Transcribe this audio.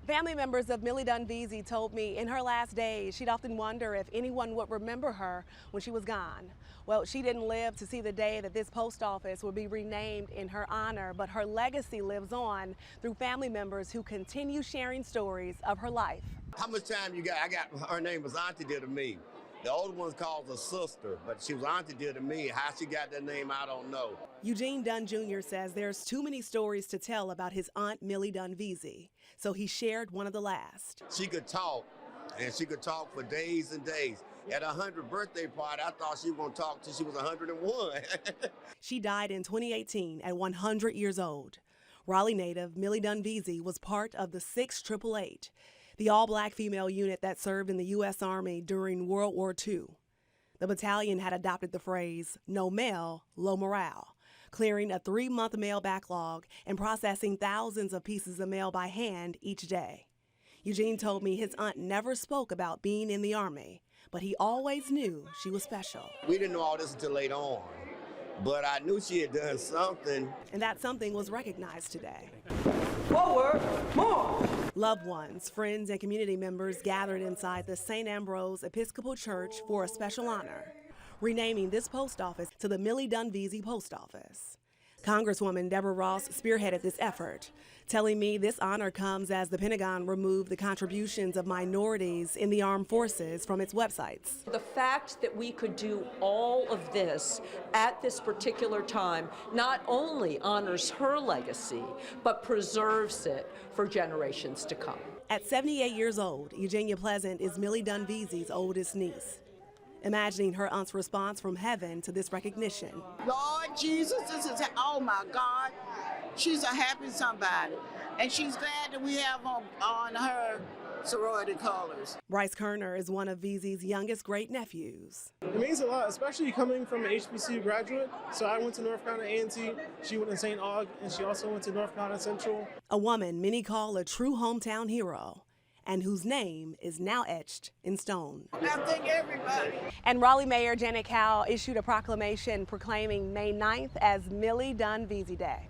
Family members of Millie Dunn Veasey told me in her last days she'd often wonder if anyone would remember her when she was gone. Well, she didn't live to see the day that this post office would be renamed in her honor, but her legacy lives on through family members who continue sharing stories of her life. How much time you got? Her name was Auntie dear to me. The older ones called her sister, but she was Auntie dear to me. How she got that name, I don't know. Eugene Dunn Jr. says there's too many stories to tell about his aunt Millie Dunn Veasey, so he shared one of the last. She could talk, and she could talk for days and days. At her 100th birthday party, I thought she was going to talk till she was 101. She died in 2018 at 100 years old. Raleigh native Millie Dunn Veasey was part of the 688, the all-black female unit that served in the U.S. Army during World War II. The battalion had adopted the phrase, "no mail, low morale," clearing a 3-month mail backlog and processing thousands of pieces of mail by hand each day. Eugene told me his aunt never spoke about being in the Army, but he always knew she was special. We didn't know all this until later on, but I knew she had done something. And that something was recognized today. Forward, more. Loved ones, friends, and community members gathered inside the St. Ambrose Episcopal Church for a special honor, renaming this post office to the Millie Dunn Veasey Post Office. Congresswoman Deborah Ross spearheaded this effort, telling me this honor comes as the Pentagon removed the contributions of minorities in the armed forces from its websites. The fact that we could do all of this at this particular time not only honors her legacy, but preserves it for generations to come. At 78 years old, Eugenia Pleasant is Millie Dunn Veasey's oldest niece. Imagining her aunt's response from heaven to this recognition. Lord Jesus, this is, oh my God, she's a happy somebody. And she's glad that we have on her sorority colors. Bryce Kerner is one of Veasey's youngest great-nephews. It means a lot, especially coming from an HBCU graduate. So I went to North Carolina A&T, she went to St. Aug, and she also went to North Carolina Central. A woman many call a true hometown hero, and whose name is now etched in stone. I thank everybody. And Raleigh Mayor Janet Cowell issued a proclamation proclaiming May 9th as Millie Dunn Veasey Day.